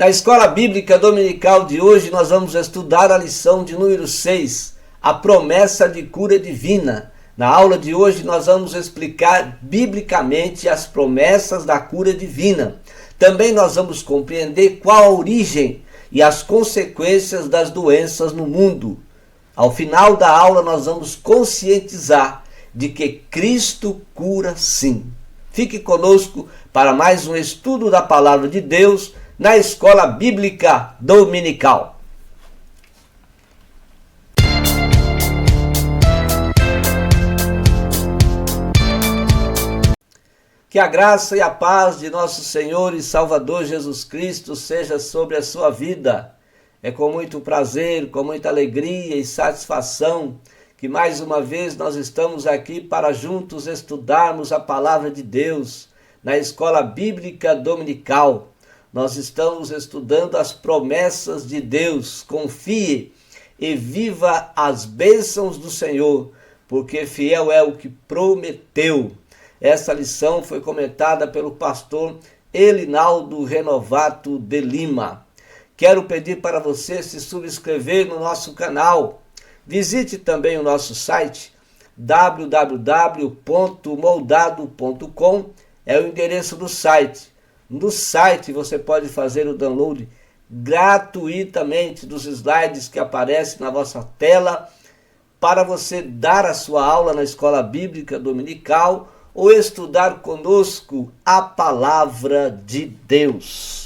Na Escola Bíblica Dominical de hoje, nós vamos estudar a lição de número 6, a promessa de cura divina. Na aula de hoje, nós vamos explicar biblicamente as promessas da cura divina. Também nós vamos compreender qual a origem e as consequências das doenças no mundo. Ao final da aula, nós vamos conscientizar de que Cristo cura sim. Fique conosco para mais um estudo da Palavra de Deus na Escola Bíblica Dominical. Que a graça e a paz de nosso Senhor e Salvador Jesus Cristo seja sobre a sua vida. É com muito prazer, com muita alegria e satisfação que mais uma vez nós estamos aqui para juntos estudarmos a Palavra de Deus na Escola Bíblica Dominical. Nós estamos estudando as promessas de Deus. Confie e viva as bênçãos do Senhor, porque fiel é o que prometeu. Essa lição foi comentada pelo pastor Elinaldo Renovato de Lima. Quero pedir para você se subscrever no nosso canal. Visite também o nosso site www.moldado.com, é o endereço do site. No site você pode fazer o download gratuitamente dos slides que aparecem na vossa tela para você dar a sua aula na Escola Bíblica Dominical ou estudar conosco a Palavra de Deus.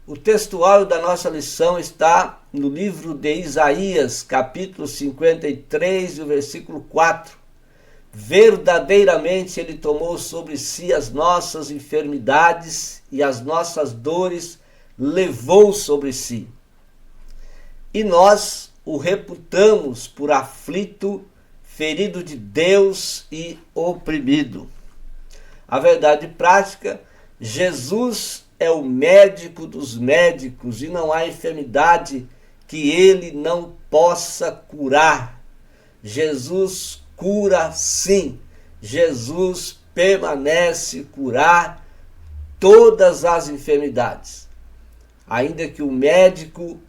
O textuário da nossa lição está no livro de Isaías, capítulo 53, o versículo 4. Verdadeiramente ele tomou sobre si as nossas enfermidades e as nossas dores levou sobre si. E nós o reputamos por aflito, ferido de Deus e oprimido. A verdade prática, Jesus é o médico dos médicos e não há enfermidade que ele não possa curar. Jesus cura sim. Jesus permanece curar todas as enfermidades. Ainda que o médico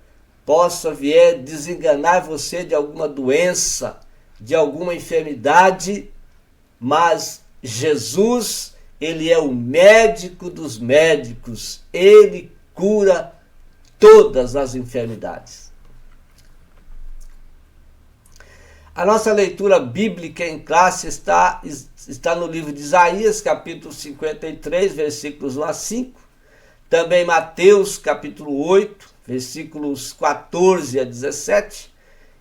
possa vier desenganar você de alguma doença, de alguma enfermidade, mas Jesus, ele é o médico dos médicos, ele cura todas as enfermidades. A nossa leitura bíblica em classe está no livro de Isaías, capítulo 53, versículos 1 a 5, também Mateus, capítulo 8, versículos 14 a 17,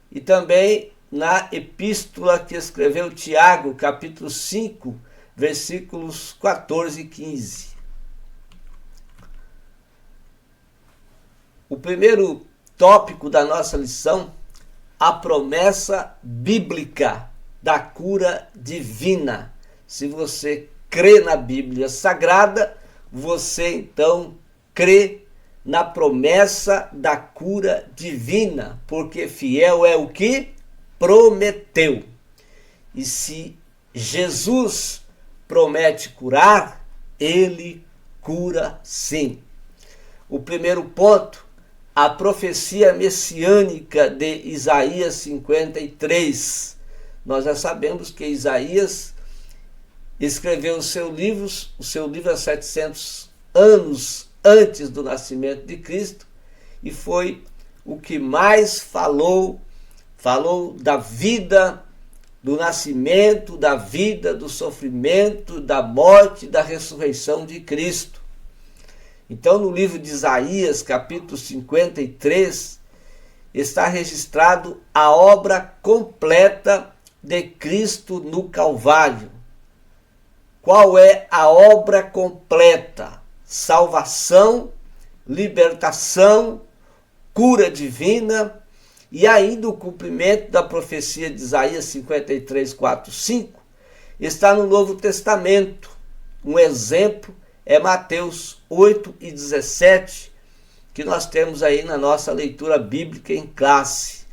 e também na epístola que escreveu Tiago, capítulo 5, versículos 14 e 15. O primeiro tópico da nossa lição, a promessa bíblica da cura divina. Se você crê na Bíblia Sagrada, você então crê na promessa da cura divina, porque fiel é o que prometeu. E se Jesus promete curar, ele cura sim. O primeiro ponto, a profecia messiânica de Isaías 53. Nós já sabemos que Isaías escreveu o seu livro há 700 anos antes do nascimento de Cristo, e foi o que mais falou da vida, do nascimento, da vida, do sofrimento, da morte, da ressurreição de Cristo. Então, no livro de Isaías, capítulo 53, está registrado a obra completa de Cristo no Calvário. Qual é a obra completa? Salvação, libertação, cura divina e ainda o cumprimento da profecia de Isaías 53, 4, 5 está no Novo Testamento. Um exemplo é Mateus 8 e 17, que nós temos aí na nossa leitura bíblica em classe.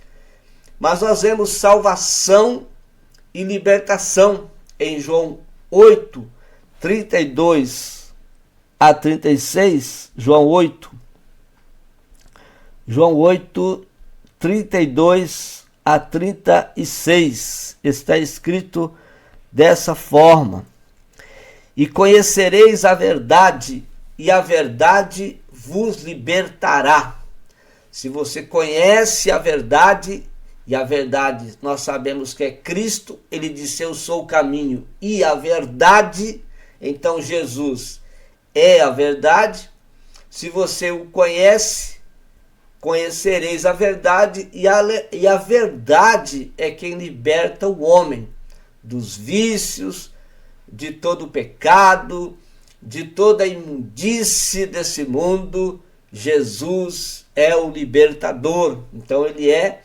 Mas nós vemos salvação e libertação em João 8, 32 a 36, João 8, 32 a 36, está escrito dessa forma: e conhecereis a verdade, e a verdade vos libertará. Se você conhece a verdade, e a verdade nós sabemos que é Cristo, ele disse: eu sou o caminho e a verdade, então Jesus é a verdade. Se você o conhece, conhecereis a verdade, e a verdade é quem liberta o homem dos vícios, de todo o pecado, de toda a imundície desse mundo. Jesus é o libertador, então ele é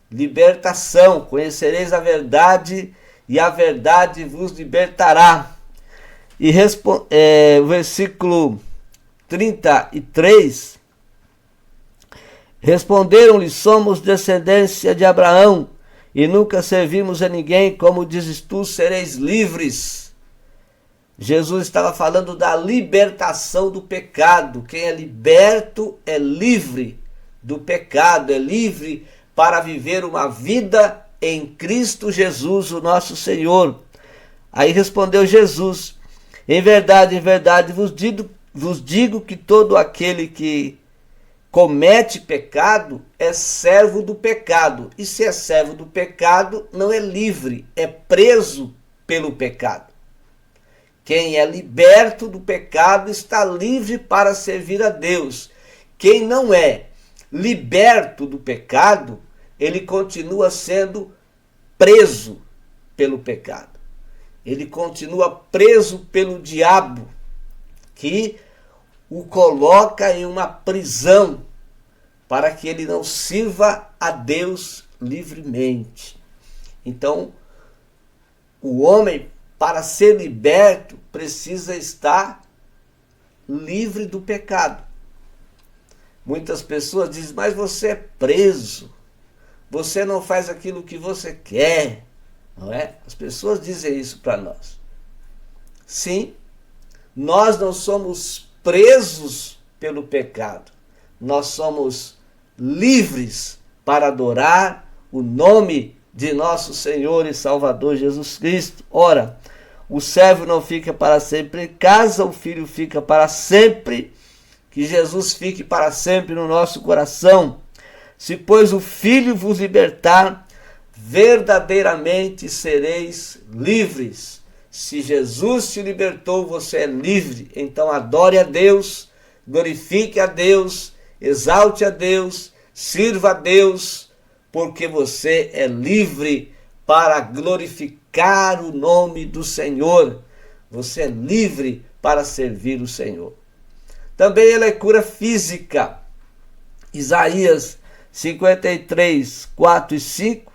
libertação. Conhecereis a verdade e a verdade vos libertará. E o versículo 33, responderam-lhe: somos descendência de Abraão e nunca servimos a ninguém, como dizes tu, sereis livres. Jesus estava falando da libertação do pecado. Quem é liberto é livre do pecado, é livre para viver uma vida em Cristo Jesus, o nosso Senhor. Aí respondeu Jesus: em verdade vos digo que todo aquele que comete pecado é servo do pecado. E se é servo do pecado, não é livre, é preso pelo pecado. Quem é liberto do pecado está livre para servir a Deus. Quem não é liberto do pecado, ele continua sendo preso pelo pecado. Ele continua preso pelo diabo, que o coloca em uma prisão para que ele não sirva a Deus livremente. Então, o homem, para ser liberto, precisa estar livre do pecado. Muitas pessoas dizem: mas você é preso, você não faz aquilo que você quer, não é? As pessoas dizem isso para nós. Sim, nós não somos presos pelo pecado, nós somos livres para adorar o nome de nosso Senhor e Salvador Jesus Cristo. Ora, o servo não fica para sempre em casa, o filho fica para sempre. Que Jesus fique para sempre no nosso coração. Se, pois, o Filho vos libertar, verdadeiramente sereis livres. Se Jesus te libertou, você é livre. Então adore a Deus, glorifique a Deus, exalte a Deus, sirva a Deus, porque você é livre para glorificar o nome do Senhor. Você é livre para servir o Senhor. Também ele é cura física. Isaías 53, 4 e 5,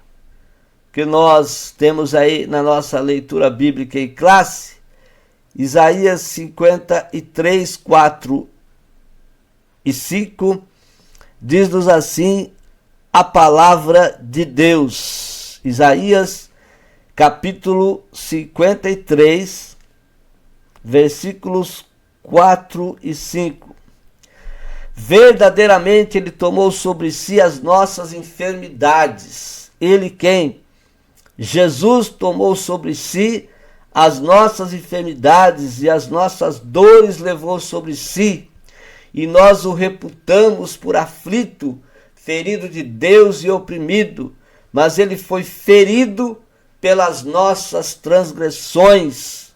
que nós temos aí na nossa leitura bíblica em classe. Isaías 53, 4 e 5, diz-nos assim a palavra de Deus. Isaías capítulo 53, versículos 4 e 5. Verdadeiramente ele tomou sobre si as nossas enfermidades. Ele quem? Jesus tomou sobre si as nossas enfermidades e as nossas dores levou sobre si. E nós o reputamos por aflito, ferido de Deus e oprimido. Mas ele foi ferido pelas nossas transgressões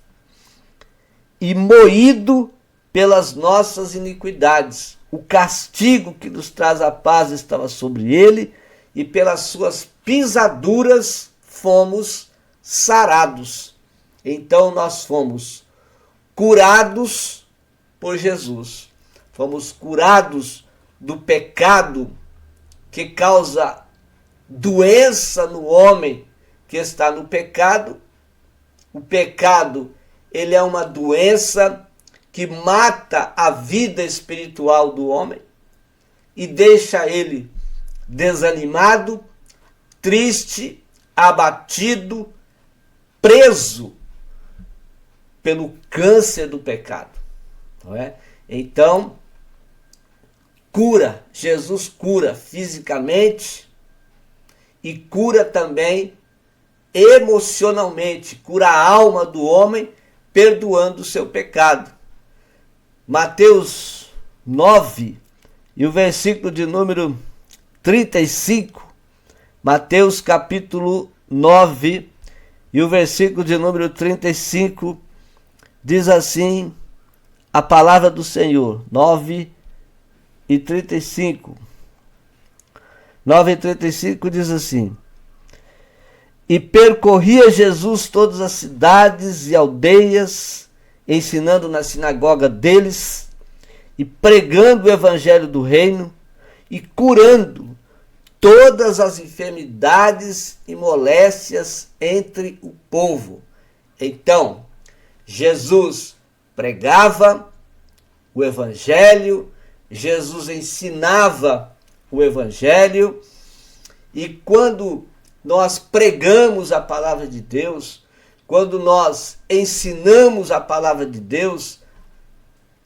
e moído pelas nossas iniquidades. O castigo que nos traz a paz estava sobre ele, e pelas suas pisaduras fomos sarados. Então nós fomos curados por Jesus. Fomos curados do pecado que causa doença no homem que está no pecado. O pecado, ele é uma doença que mata a vida espiritual do homem e deixa ele desanimado, triste, abatido, preso pelo câncer do pecado. Não é? Então, Jesus cura fisicamente e cura também emocionalmente, cura a alma do homem, perdoando o seu pecado. Mateus 9 e o versículo de número 35, Mateus capítulo 9 e o versículo de número 35, diz assim a palavra do Senhor, 9 e 35. 9 e 35 diz assim: E percorria Jesus todas as cidades e aldeias, ensinando na sinagoga deles, e pregando o evangelho do reino, e curando todas as enfermidades e moléstias entre o povo. Então, Jesus pregava o evangelho, Jesus ensinava o evangelho, e quando nós pregamos a palavra de Deus, quando nós ensinamos a palavra de Deus,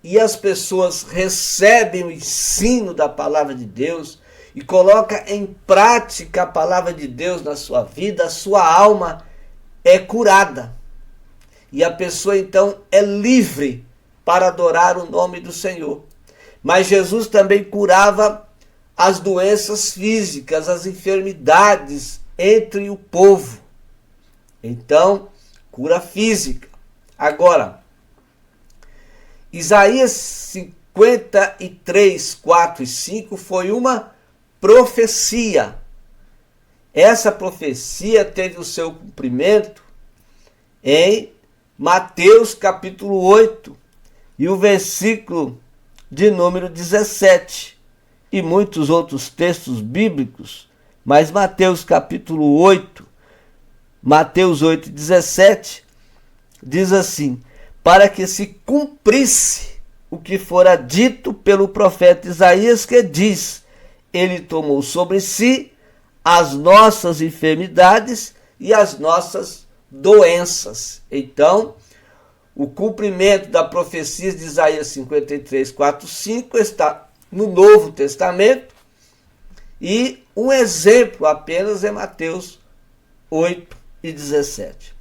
e as pessoas recebem o ensino da palavra de Deus e colocam em prática a palavra de Deus na sua vida, a sua alma é curada. E a pessoa então é livre para adorar o nome do Senhor. Mas Jesus também curava as doenças físicas, as enfermidades entre o povo. Então, cura física. Agora, Isaías 53, 4 e 5 foi uma profecia. Essa profecia teve o seu cumprimento em Mateus capítulo 8 e o versículo de número 17 e muitos outros textos bíblicos, mas Mateus capítulo 8, Mateus 8, 17 diz assim: para que se cumprisse o que fora dito pelo profeta Isaías, que diz: ele tomou sobre si as nossas enfermidades e as nossas doenças. Então, o cumprimento da profecia de Isaías 53, 4, 5 está no Novo Testamento, e um exemplo apenas é Mateus 8 e 17.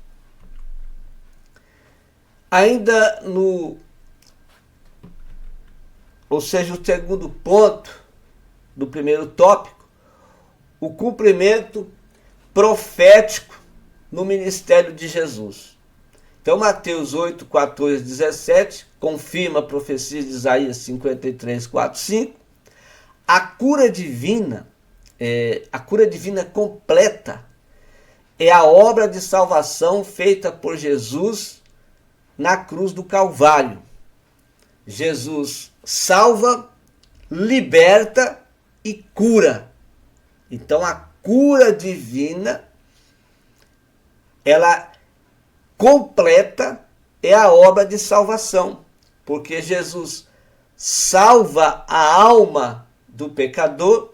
Ainda ou seja, o segundo ponto do primeiro tópico, o cumprimento profético no ministério de Jesus. Então, Mateus 8, 14, 17 confirma a profecia de Isaías 53, 4, 5. A cura divina completa é a obra de salvação feita por Jesus na cruz do Calvário. Jesus salva, liberta e cura. Então, a cura divina, ela completa é a obra de salvação, porque Jesus salva a alma do pecador,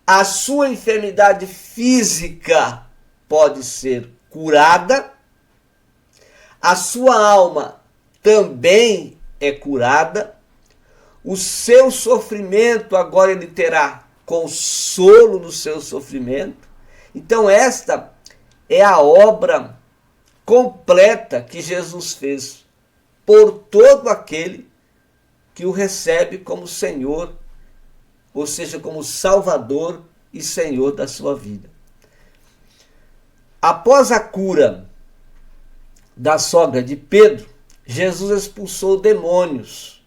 a sua enfermidade física pode ser curada, a sua alma também é curada, o seu sofrimento agora ele terá consolo no seu sofrimento. Então esta é a obra completa que Jesus fez por todo aquele que o recebe como Senhor, ou seja, como Salvador e Senhor da sua vida. Após a cura da sogra de Pedro, Jesus expulsou demônios.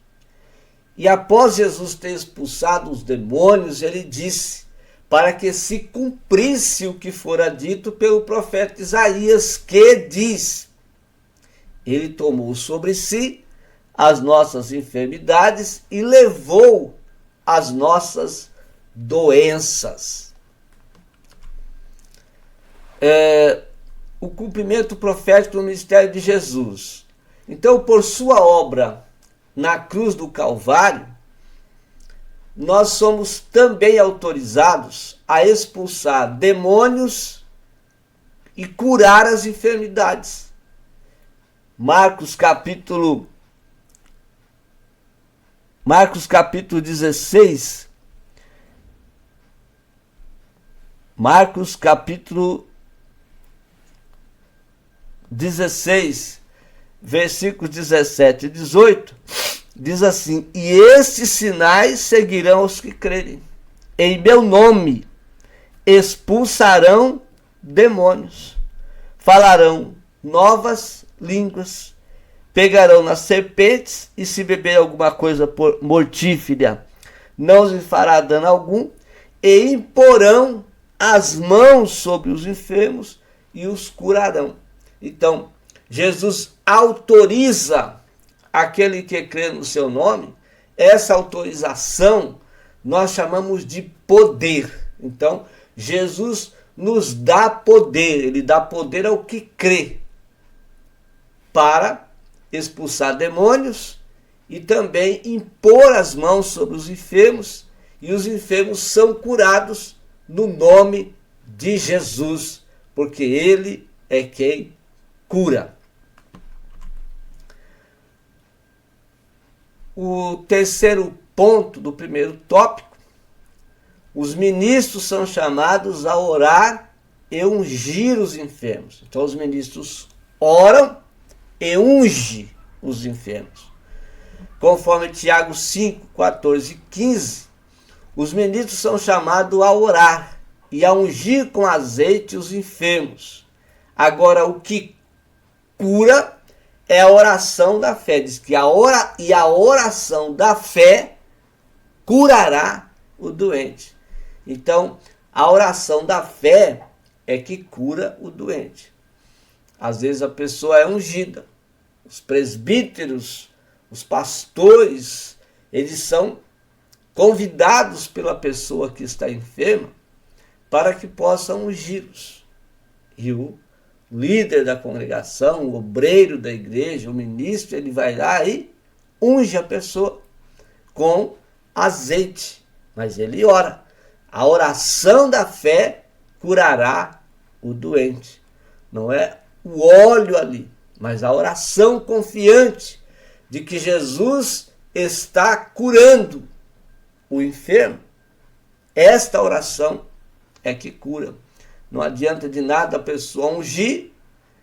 E após Jesus ter expulsado os demônios, ele disse para que se cumprisse o que fora dito pelo profeta Isaías, que diz: ele tomou sobre si as nossas enfermidades e levou as nossas doenças. O cumprimento profético do ministério de Jesus. Então, por sua obra na cruz do Calvário, nós somos também autorizados a expulsar demônios e curar as enfermidades. Marcos capítulo 16. Marcos capítulo 16, versículos 17 e 18, diz assim: e estes sinais seguirão os que crerem. Em meu nome expulsarão demônios, falarão novas línguas, pegarão nas serpentes, e se beber alguma coisa mortífera, não lhes fará dano algum, e imporão as mãos sobre os enfermos e os curarão. Então, Jesus autoriza aquele que crê no seu nome. Essa autorização nós chamamos de poder. Então, Jesus nos dá poder, ele dá poder ao que crê para expulsar demônios e também impor as mãos sobre os enfermos, e os enfermos são curados no nome de Jesus, porque ele é quem cura. O terceiro ponto do primeiro tópico: os ministros são chamados a orar e ungir os enfermos. Então os ministros oram e ungem os enfermos. Conforme Tiago 5, 14 e 15, os ministros são chamados a orar e a ungir com azeite os enfermos. Agora, o que cura é a oração da fé. Diz que a oração da fé curará o doente. Então, a oração da fé é que cura o doente. Às vezes a pessoa é ungida. Os presbíteros, os pastores, eles são convidados pela pessoa que está enferma para que possam ungí-los. E o líder da congregação, o obreiro da igreja, o ministro, ele vai lá e unge a pessoa com azeite. Mas ele ora. A oração da fé curará o doente. Não é o óleo ali, mas a oração confiante de que Jesus está curando o enfermo. Esta oração é que cura. Não adianta de nada a pessoa ungir,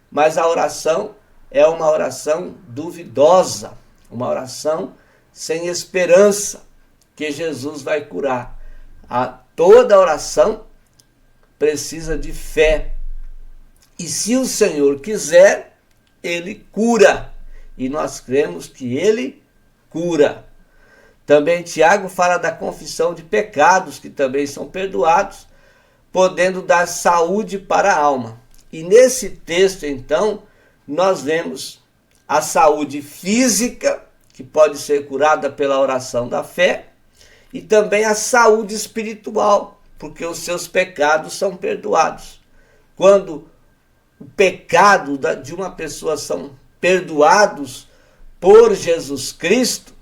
mas a oração é uma oração duvidosa, uma oração sem esperança que Jesus vai curar. Toda oração precisa de fé. E se o Senhor quiser, ele cura. E nós cremos que ele cura. Também Tiago fala da confissão de pecados, que também são perdoados, podendo dar saúde para a alma. E nesse texto, então, nós vemos a saúde física, que pode ser curada pela oração da fé, e também a saúde espiritual, porque os seus pecados são perdoados. Quando o pecado de uma pessoa são perdoados por Jesus Cristo,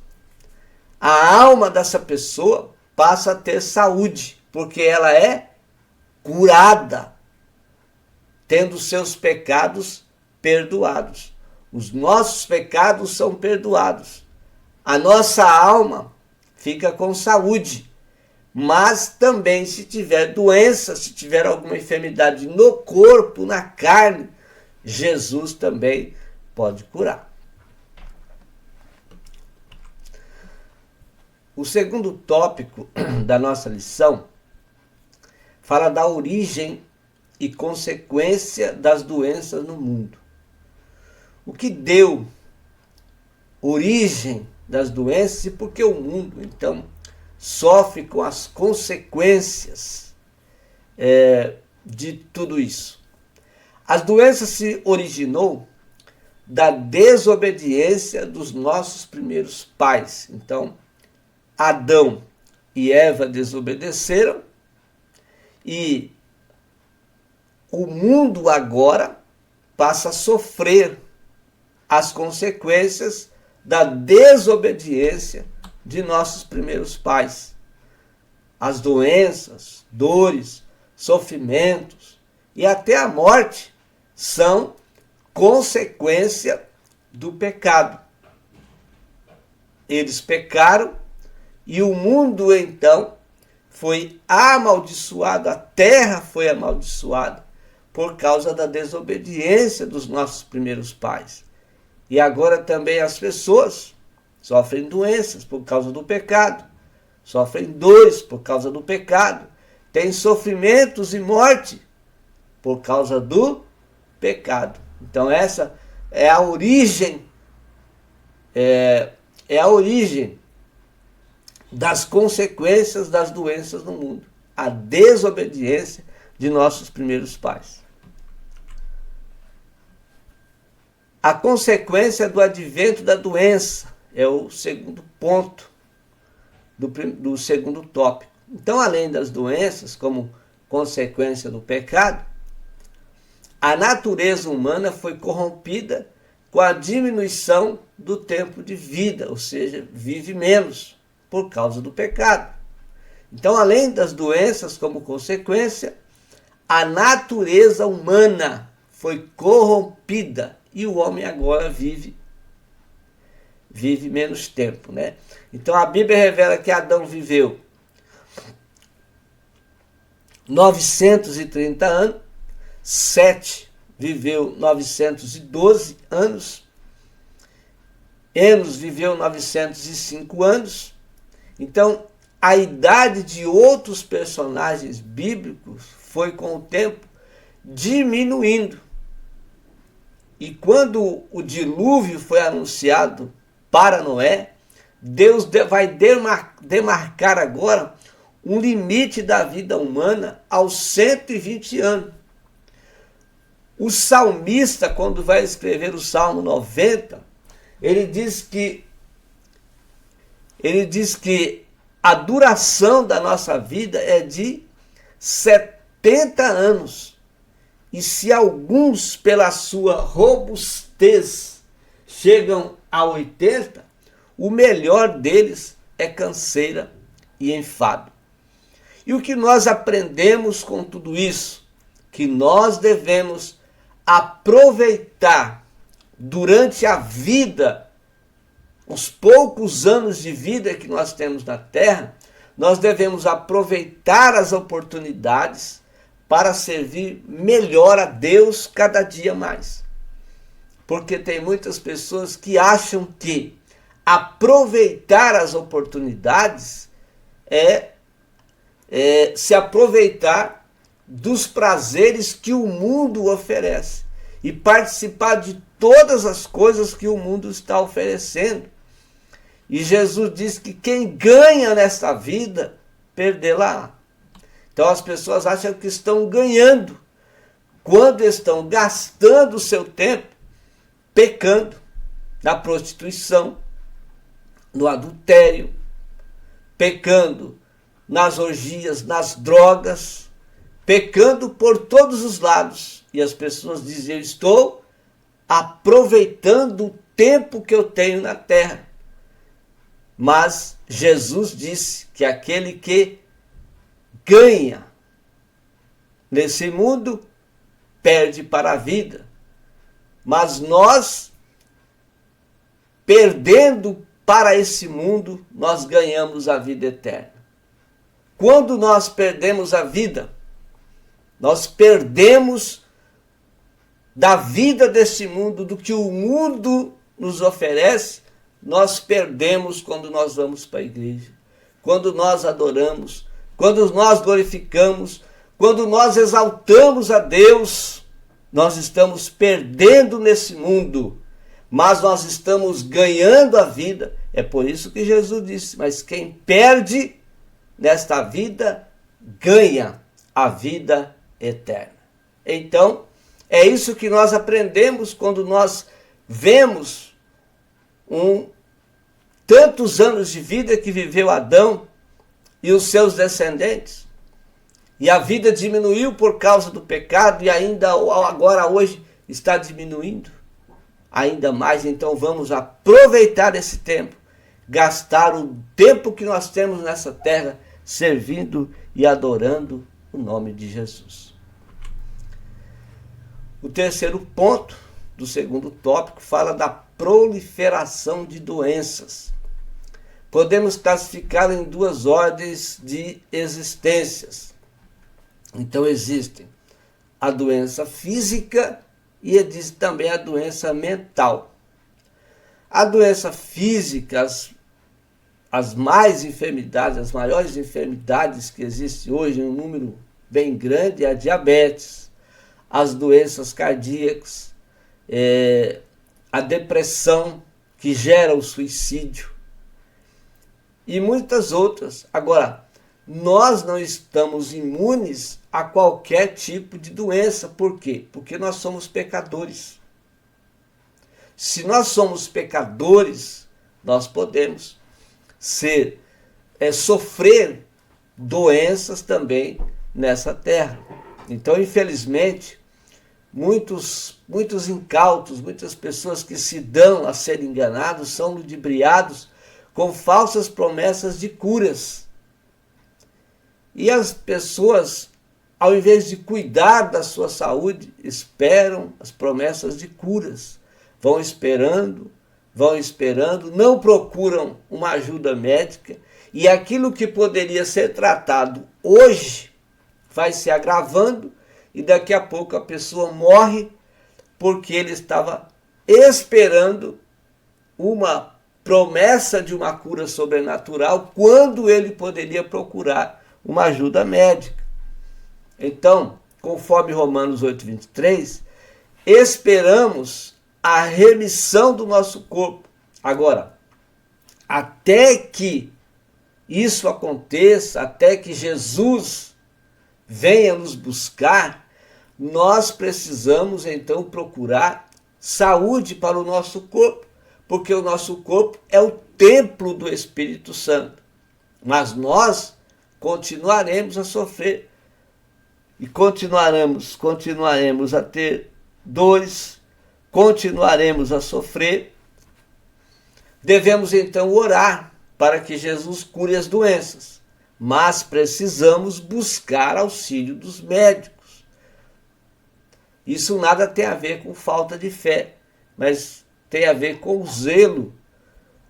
a alma dessa pessoa passa a ter saúde, porque ela é curada, tendo seus pecados perdoados. Os nossos pecados são perdoados. A nossa alma fica com saúde. Mas também, se tiver doença, se tiver alguma enfermidade no corpo, na carne, Jesus também pode curar. O segundo tópico da nossa lição fala da origem e consequência das doenças no mundo. O que deu origem das doenças e por que o mundo, então, sofre com as consequências de tudo isso. As doenças se originou da desobediência dos nossos primeiros pais. Então, Adão e Eva desobedeceram e o mundo agora passa a sofrer as consequências da desobediência de nossos primeiros pais. As doenças, dores, sofrimentos e até a morte são consequência do pecado. Eles pecaram e o mundo então foi amaldiçoado, a terra foi amaldiçoada por causa da desobediência dos nossos primeiros pais. E agora também as pessoas sofrem doenças por causa do pecado, sofrem dores por causa do pecado, têm sofrimentos e morte por causa do pecado. Então essa é a origem, é a origem das consequências das doenças no mundo, a desobediência de nossos primeiros pais. A consequência do advento da doença é o segundo ponto do segundo tópico. Então, além das doenças, como consequência do pecado, a natureza humana foi corrompida com a diminuição do tempo de vida, ou seja, vive menos por causa do pecado. Então, além das doenças como consequência, a natureza humana foi corrompida e o homem agora vive menos tempo, né? Então a Bíblia revela que Adão viveu 930 anos, Sete viveu 912 anos, Enos viveu 905 anos. Então, a idade de outros personagens bíblicos foi com o tempo diminuindo. E quando o dilúvio foi anunciado para Noé, Deus vai demarcar agora um limite da vida humana aos 120 anos. O salmista, quando vai escrever o Salmo 90, ele diz que a duração da nossa vida é de 70 anos. E se alguns, pela sua robustez, chegam a 80, o melhor deles é canseira e enfado. E o que nós aprendemos com tudo isso? Que nós devemos aproveitar durante a vida, os poucos anos de vida que nós temos na Terra, nós devemos aproveitar as oportunidades para servir melhor a Deus cada dia mais. Porque tem muitas pessoas que acham que aproveitar as oportunidades é se aproveitar dos prazeres que o mundo oferece e participar de todas as coisas que o mundo está oferecendo. E Jesus diz que quem ganha nesta vida, perdê-la. Então as pessoas acham que estão ganhando quando estão gastando o seu tempo pecando na prostituição, no adultério, pecando nas orgias, nas drogas, pecando por todos os lados. E as pessoas dizem: eu estou aproveitando o tempo que eu tenho na terra. Mas Jesus disse que aquele que ganha nesse mundo perde para a vida. Mas nós, perdendo para esse mundo, nós ganhamos a vida eterna. Quando nós perdemos a vida, nós perdemos da vida desse mundo, do que o mundo nos oferece, nós perdemos quando nós vamos para a igreja, quando nós adoramos, quando nós glorificamos, quando nós exaltamos a Deus. Nós estamos perdendo nesse mundo, mas nós estamos ganhando a vida. É por isso que Jesus disse: mas quem perde nesta vida, ganha a vida eterna. Então, é isso que nós aprendemos quando nós vemos tantos anos de vida que viveu Adão e os seus descendentes. E a vida diminuiu por causa do pecado e ainda agora hoje está diminuindo ainda mais. Então vamos aproveitar esse tempo, gastar o tempo que nós temos nessa terra servindo e adorando o nome de Jesus. O terceiro ponto do segundo tópico fala da proliferação de doenças. Podemos classificá-la em duas ordens de existências. Então existem a doença física e existe também a doença mental. A doença física, as maiores enfermidades que existem hoje, em um número bem grande, é a diabetes, as doenças cardíacas, a depressão, que gera o suicídio, e muitas outras. Agora, nós não estamos imunes a qualquer tipo de doença. Por quê? Porque nós somos pecadores. Se nós somos pecadores, nós podemos sofrer doenças também nessa terra. Então, infelizmente, muitos incautos, muitas pessoas que se dão a ser enganados, são ludibriados com falsas promessas de curas. E as pessoas, ao invés de cuidar da sua saúde, esperam as promessas de curas. Vão esperando, não procuram uma ajuda médica, e aquilo que poderia ser tratado hoje vai se agravando, e daqui a pouco a pessoa morre porque ele estava esperando uma promessa de uma cura sobrenatural, quando ele poderia procurar uma ajuda médica. Então, conforme Romanos 8:23, esperamos a remissão do nosso corpo. Agora, até que isso aconteça, até que Jesus venha nos buscar, nós precisamos então procurar saúde para o nosso corpo, porque o nosso corpo é o templo do Espírito Santo. Mas nós continuaremos a sofrer e continuaremos a ter dores, continuaremos a sofrer. Devemos então orar para que Jesus cure as doenças, mas precisamos buscar auxílio dos médicos. Isso nada tem a ver com falta de fé, mas tem a ver com o zelo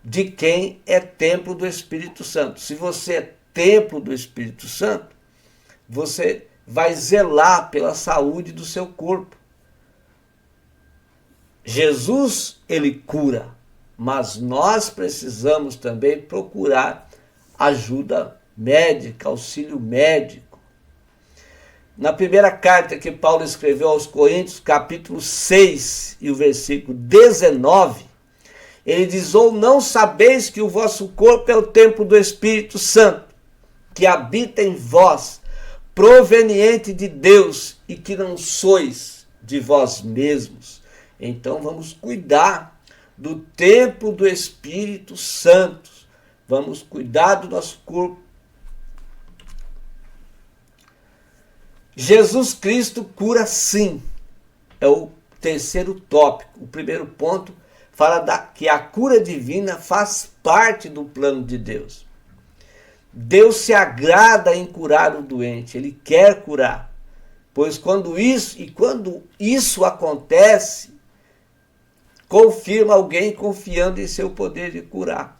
de quem é templo do Espírito Santo. Se você é templo do Espírito Santo, você vai zelar pela saúde do seu corpo. Jesus, ele cura, mas nós precisamos também procurar ajuda médica, auxílio médico. Na primeira carta que Paulo escreveu aos Coríntios, capítulo 6 e o versículo 19, ele diz: ou não sabeis que o vosso corpo é o templo do Espírito Santo, que habita em vós, proveniente de Deus, e que não sois de vós mesmos. Então vamos cuidar do templo do Espírito Santo, vamos cuidar do nosso corpo. Jesus Cristo cura sim, é o terceiro tópico. O primeiro ponto fala que a cura divina faz parte do plano de Deus. Deus se agrada em curar o doente, ele quer curar, pois quando isso acontece, confirma alguém confiando em seu poder de curar.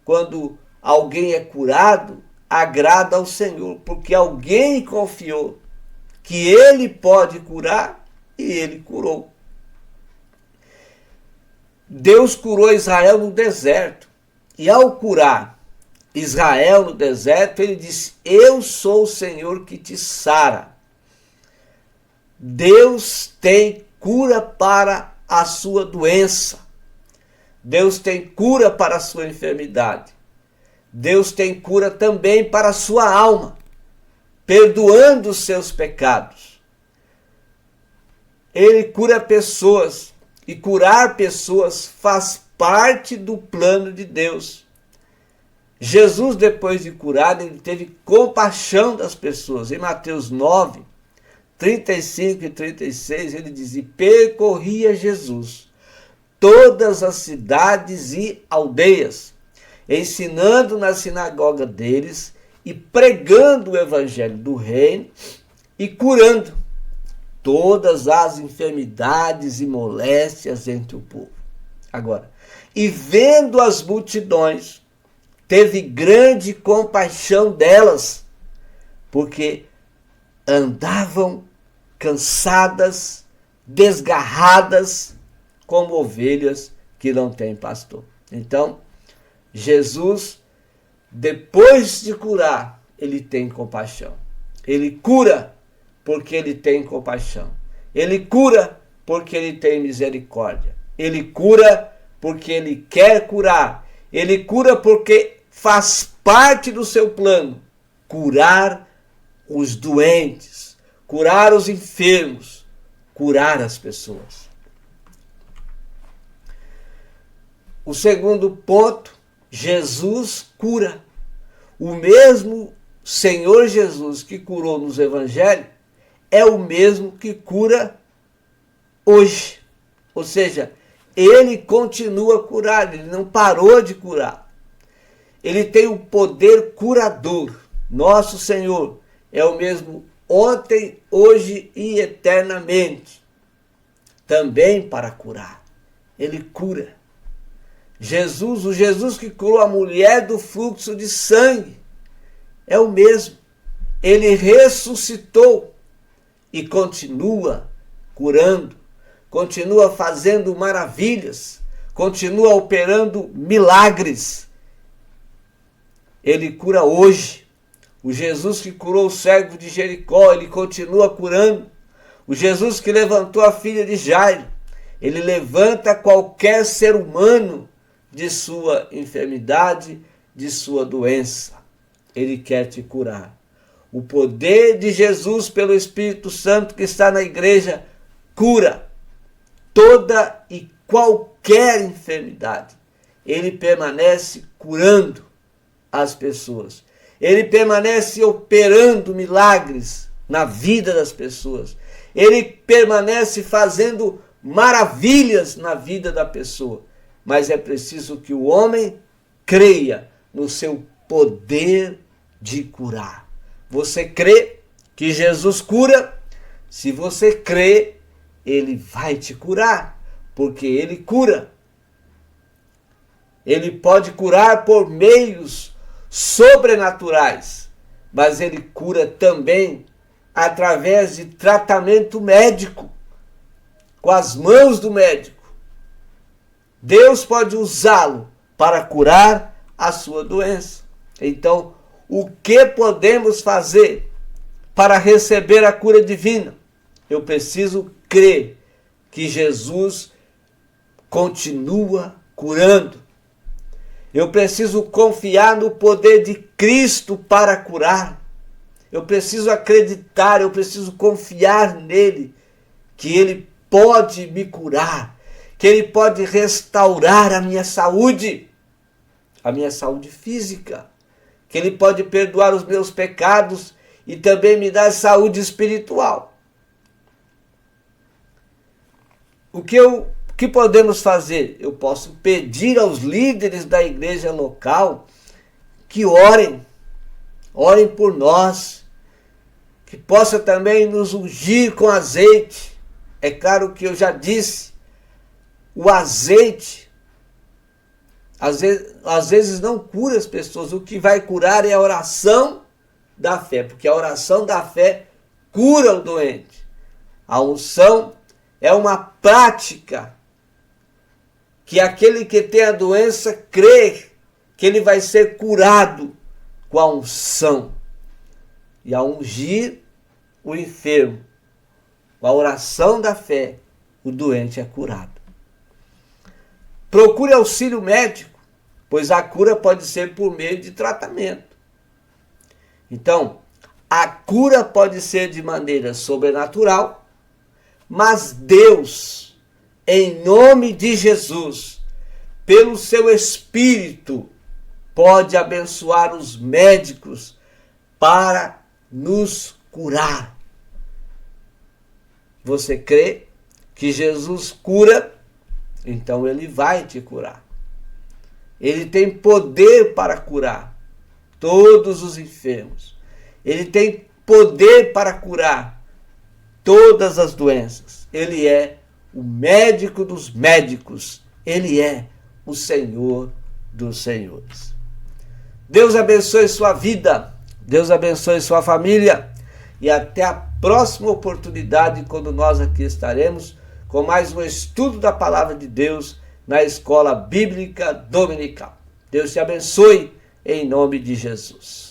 Quando alguém é curado, agrada ao Senhor, porque alguém confiou que ele pode curar e ele curou. Deus curou Israel no deserto, e ao curar Israel no deserto, ele disse: eu sou o Senhor que te sara. Deus tem cura para a sua doença. Deus tem cura para a sua enfermidade. Deus tem cura também para a sua alma, perdoando os seus pecados. Ele cura pessoas, e curar pessoas faz parte do plano de Deus. Jesus, depois de curado, ele teve compaixão das pessoas. Em Mateus 9, 35 e 36, ele diz: e percorria Jesus todas as cidades e aldeias, ensinando na sinagoga deles e pregando o evangelho do reino e curando todas as enfermidades e moléstias entre o povo. Agora, e vendo as multidões, teve grande compaixão delas, porque andavam cansadas, desgarradas, como ovelhas que não têm pastor. Então, Jesus, depois de curar, ele tem compaixão. Ele cura porque ele tem compaixão. Ele cura porque ele tem misericórdia. Ele cura porque ele quer curar. Ele cura porque faz parte do seu plano curar os doentes, curar os enfermos, curar as pessoas. O segundo ponto, Jesus cura. O mesmo Senhor Jesus que curou nos evangelhos é o mesmo que cura hoje. Ou seja, ele continua a curar, ele não parou de curar. Ele tem o poder curador. Nosso Senhor é o mesmo ontem, hoje e eternamente. Também para curar. Ele cura. Jesus, o Jesus que curou a mulher do fluxo de sangue, é o mesmo. Ele ressuscitou e continua curando, continua fazendo maravilhas, continua operando milagres. Ele cura hoje. O Jesus que curou o cego de Jericó, ele continua curando. O Jesus que levantou a filha de Jairo, ele levanta qualquer ser humano de sua enfermidade, de sua doença. Ele quer te curar. O poder de Jesus pelo Espírito Santo que está na igreja cura toda e qualquer enfermidade. Ele permanece curando as pessoas. Ele permanece operando milagres na vida das pessoas. Ele permanece fazendo maravilhas na vida da pessoa. Mas é preciso que o homem creia no seu poder de curar. Você crê que Jesus cura? Se você crê, ele vai te curar, porque ele cura. Ele pode curar por meios sobrenaturais, mas ele cura também através de tratamento médico, com as mãos do médico. Deus pode usá-lo para curar a sua doença. Então, o que podemos fazer para receber a cura divina? Eu preciso crer que Jesus continua curando. Eu preciso confiar no poder de Cristo para curar. Eu preciso acreditar, eu preciso confiar nele, que ele pode me curar, que ele pode restaurar a minha saúde física, que ele pode perdoar os meus pecados e também me dar saúde espiritual. O que podemos fazer? Eu posso pedir aos líderes da igreja local que orem por nós, que possa também nos ungir com azeite. É claro que eu já disse, o azeite às vezes não cura as pessoas. O que vai curar é a oração da fé, porque a oração da fé cura o doente. A unção é uma prática que aquele que tem a doença crê que ele vai ser curado com a unção. E ao ungir o enfermo, com a oração da fé, o doente é curado. Procure auxílio médico, pois a cura pode ser por meio de tratamento. Então, a cura pode ser de maneira sobrenatural, mas Deus, em nome de Jesus, pelo seu Espírito, pode abençoar os médicos para nos curar. Você crê que Jesus cura? Então ele vai te curar. Ele tem poder para curar todos os enfermos. Ele tem poder para curar todas as doenças. Ele é o médico dos médicos Ele é o Senhor dos senhores. Deus abençoe sua vida, Deus abençoe sua família e até a próxima oportunidade, quando nós aqui estaremos com mais um estudo da Palavra de Deus na Escola Bíblica Dominical. Deus te abençoe em nome de Jesus.